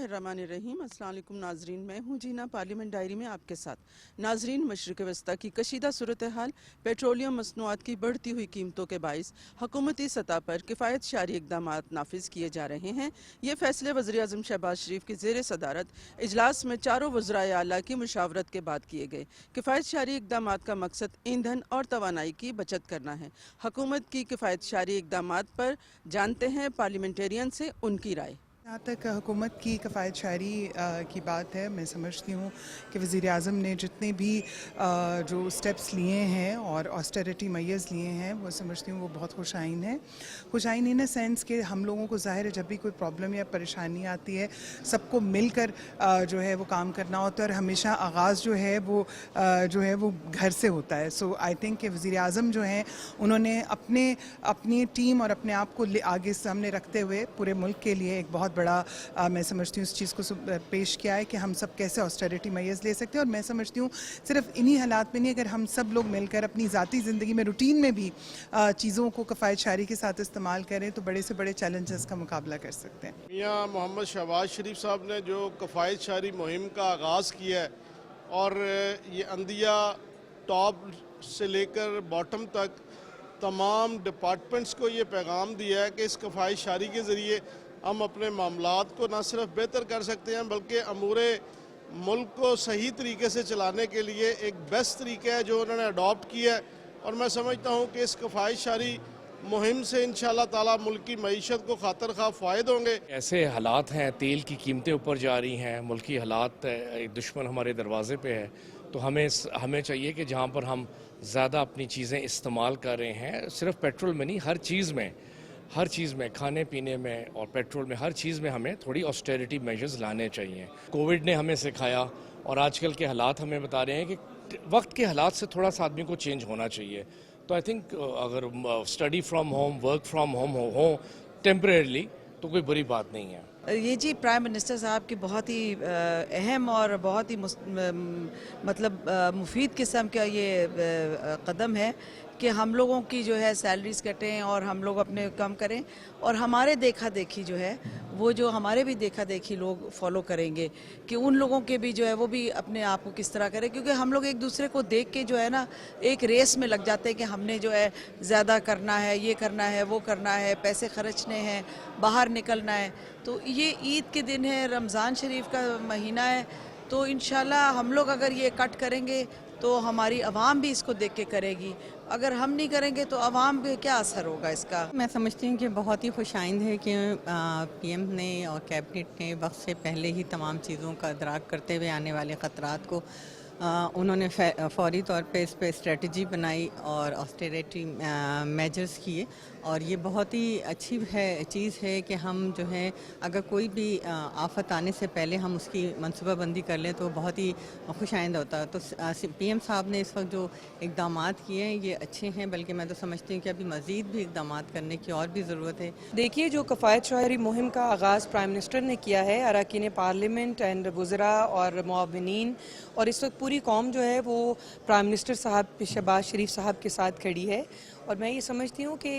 बिस्मिल्लाहिर्रहमानिर्रहीम। अस्सलाम वालेकुम नाजरीन, मैं हूँ जीना पार्लियामेंट डायरी में आपके साथ। नाजरीन, मशरिक़ वस्ता की कशीदा सूरत हाल, पेट्रोलियम मसनूआत की बढ़ती हुई कीमतों के बाइस हुकूमती सतह पर किफ़ायत शारी इक़दाम नाफिज किए जा रहे हैं। ये फैसले वज़ीर आज़म शहबाज शरीफ की ज़ेर सदारत इजलास में चारों वज़राए आला की मुशावरत के बाद किए गए। किफ़ायत शारी इक़दाम का मकसद ईंधन और तवानाई की बचत करना है। हुकूमत की किफ़ायत शारी इक़दाम पर जानते हैं पार्लियामेंटेरियन से उनकी राय। जहाँ तक हुकूमत की कफ़ायत शारी की बात है, मैं समझती हूँ कि वज़ीर आज़म ने जितने भी जो स्टेप्स लिए हैं और ऑस्टेरिटी मेजर्स लिए हैं, वो समझती हूँ वो बहुत खुशाइन है। खुशाइन इन अ सेंस कि हम लोगों को ज़ाहिर है जब भी कोई प्रॉब्लम या परेशानी आती है, सबको मिलकर जो है वो काम करना होता है और हमेशा आगाज़ जो है वो घर से होता है। सो आई थिंक कि वज़ीर आज़म जो हैं उन्होंने अपनी टीम और अपने आप को आगे सामने रखते हुए पूरे मुल्क के लिए एक बहुत बड़ा मैं समझती हूँ इस चीज़ को पेश किया है कि हम सब कैसे ऑस्टेरिटी मेजर्स ले सकते हैं। और मैं समझती हूँ सिर्फ इन्हीं हालात में नहीं, अगर हम सब लोग मिलकर अपनी ज़ाती ज़िंदगी में रूटीन में भी चीज़ों को कफ़ायत शारी के साथ इस्तेमाल करें तो बड़े से बड़े चैलेंजेस का मुकाबला कर सकते हैं। मियां मोहम्मद शहबाज शरीफ साहब ने जो कफ़ायत शारी मुहिम का आगाज़ किया है और ये अंदिया टॉप से लेकर बॉटम तक तमाम डिपार्टमेंट्स को ये पैगाम दिया है कि इस कफ़ायत शारी के ज़रिए हम अपने मामलात को न सिर्फ बेहतर कर सकते हैं बल्कि अमूरे मुल्क को सही तरीके से चलाने के लिए एक बेस्ट तरीका है जो उन्होंने अडॉप्ट किया है। और मैं समझता हूँ कि इस कफ़ायत शारी मुहिम से इंशाअल्लाह ताला मुल्क की मईशत को खातर खा फ़ायदे होंगे। ऐसे हालात हैं, तेल की कीमतें ऊपर जा रही हैं, मुल्की हालात, दुश्मन हमारे दरवाज़े पे है, तो हमें चाहिए कि जहाँ पर हम ज़्यादा अपनी चीज़ें इस्तेमाल कर रहे हैं, सिर्फ पेट्रोल में नहीं, हर चीज़ में खाने पीने में और पेट्रोल में, हर चीज़ में हमें थोड़ी ऑस्टेरिटी मेजर्स लाने चाहिए। कोविड ने हमें सिखाया और आजकल के हालात हमें बता रहे हैं कि वक्त के हालात से थोड़ा सा आदमी को चेंज होना चाहिए। तो आई थिंक अगर study from home, work from home हो टेम्परेरली तो कोई बुरी बात नहीं है। ये जी प्राइम मिनिस्टर साहब की बहुत ही अहम और बहुत ही मुफीद किस्म का ये कदम है कि हम लोगों की जो है सैलरीज कटें और हम लोग अपने कम करें और हमारे देखा देखी जो है वो जो हमारे भी देखा देखी लोग फॉलो करेंगे कि उन लोगों के भी जो है वो भी अपने आप को किस तरह करें, क्योंकि हम लोग एक दूसरे को देख के जो है ना एक रेस में लग जाते हैं कि हमने जो है ज़्यादा करना है, ये करना है, वो करना है, पैसे खर्चने हैं, बाहर निकलना है। तो ये ईद के दिन है, रमज़ान शरीफ का महीना है, तो इंशाल्लाह हम लोग अगर ये कट करेंगे तो हमारी आवाम भी इसको देख के करेगी। अगर हम नहीं करेंगे तो आवाम पे क्या असर होगा इसका। मैं समझती हूँ कि बहुत ही खुशाइंद है कि पीएम ने और कैबिनेट ने वक्त से पहले ही तमाम चीज़ों का इदराक करते हुए आने वाले ख़तरात को उन्होंने फौरी तौर पे इस पर स्ट्रेटजी बनाई और ऑस्टेरिटी मेजर्स किए। और ये बहुत ही अच्छी चीज़ है कि हम जो है अगर कोई भी आफत आने से पहले हम उसकी मनसूबाबंदी कर लें तो बहुत ही खुशाइंद होता है। तो पीएम साहब ने इस वक्त जो इक़दाम किए हैं ये अच्छे हैं, बल्कि मैं तो समझती हूँ कि अभी मज़ीद भी इक़दाम करने की और भी ज़रूरत है। देखिए, जो कफ़ायत शारी मुहिम का आगाज़ प्राइम मिनिस्टर ने किया है, अरकान पार्लियामेंट एंड वज़रा और मुआविनीन, और इस वक्त पूरी कौम जो है वो प्राइम मिनिस्टर साहब शहबाज शरीफ साहब के साथ खड़ी है। और मैं ये समझती हूँ कि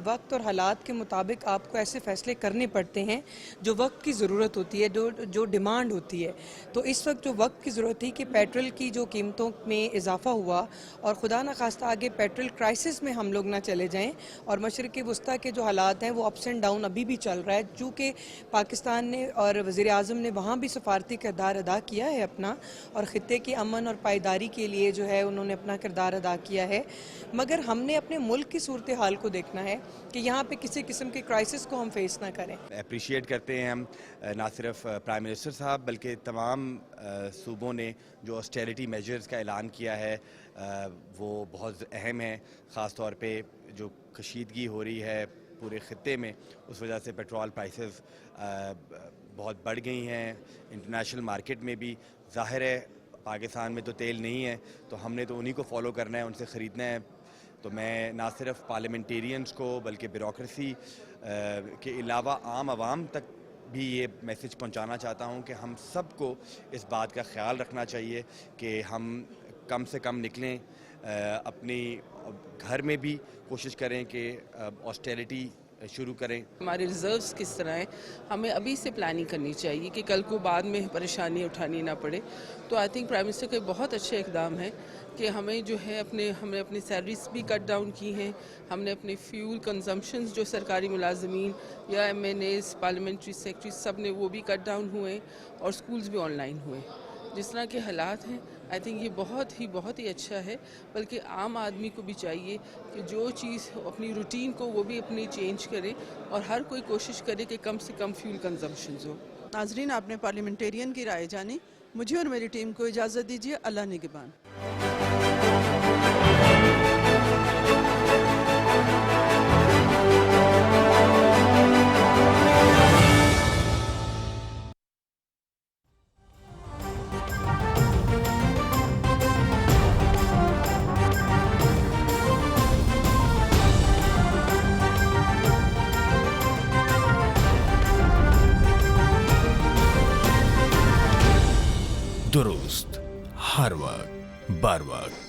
वक्त और हालात के मुताबिक आपको ऐसे फ़ैसले करने पड़ते हैं जो वक्त की ज़रूरत होती है, जो डिमांड होती है। तो इस वक्त जो वक्त की ज़रूरत थी कि पेट्रोल की जो कीमतों में इजाफ़ा हुआ और ख़ुदा न खास्ता आगे पेट्रोल क्राइसिस में हम लोग ना चले जाएं, और मशरिक़ वस्ता के जो हालात हैं वो अप्स एंड डाउन अभी भी चल रहा है, चूँकि पाकिस्तान ने और वज़ीर आज़म ने वहाँ भी सफारती किरदार अदा किया है अपना, और ख़ित्ते की अमन और पायदारी के लिए जो है उन्होंने अपना किरदार अदा किया है। मगर हमने अपने मुल्क की सूरत हाल को देखना है कि यहाँ पे किसी किस्म के क्राइसिस को हम फेस ना करें। अप्रिशिएट करते हैं हम ना सिर्फ प्राइम मिनिस्टर साहब बल्कि तमाम सूबों ने जो ऑस्टेरिटी मेजर्स का ऐलान किया है वो बहुत अहम है। ख़ास तौर पे जो कशीदगी हो रही है पूरे ख़ित्ते में, उस वजह से पेट्रोल प्राइसेस बहुत बढ़ गई हैं। इंटरनेशनल मार्केट में भी ज़ाहिर है पाकिस्तान में तो तेल नहीं है, तो हमने तो उन्हीं को फॉलो करना है, उनसे ख़रीदना है। तो मैं ना सिर्फ पार्लियामेंटेरियंस को बल्कि ब्यूरोक्रेसी के अलावा आम आवाम तक भी ये मैसेज पहुंचाना चाहता हूं कि हम सबको इस बात का ख्याल रखना चाहिए कि हम कम से कम निकलें, अपनी घर में भी कोशिश करें कि ऑस्टेरिटी شروع کریں. ہمارے ریزروز کس طرح ہیں, ہمیں ابھی سے پلاننگ کرنی چاہیے کہ کل کو بعد میں پریشانی اٹھانی نہ پڑے. تو آئی تھنک پرائم منسٹر کا بہت اچھے اقدام ہے کہ ہمیں جو ہے ہم نے اپنی سیلریز بھی کٹ ڈاؤن کی ہیں, ہم نے اپنے فیول کنزمپشنز جو سرکاری ملازمین یا MNAs, parliamentary secretary سب نے وہ بھی کٹ ڈاؤن ہوئے, اور اسکولز بھی آن لائن ہوئے. جس طرح کے حالات ہیں آئی تھنک یہ بہت ہی اچھا ہے. بلکہ عام آدمی کو بھی چاہیے کہ جو چیز اپنی روٹین کو وہ بھی اپنی چینج کرے, اور ہر کوئی کوشش کرے کہ کم سے کم فیول کنزمپشنز ہو. नाजरीन, आपने पार्लियामेंटेरियन की राय जानी. मुझे और मेरी टीम को इजाज़त दीजिए. अल्लाह निगहबान. दुरुस्त हर वक्त बर वक्त.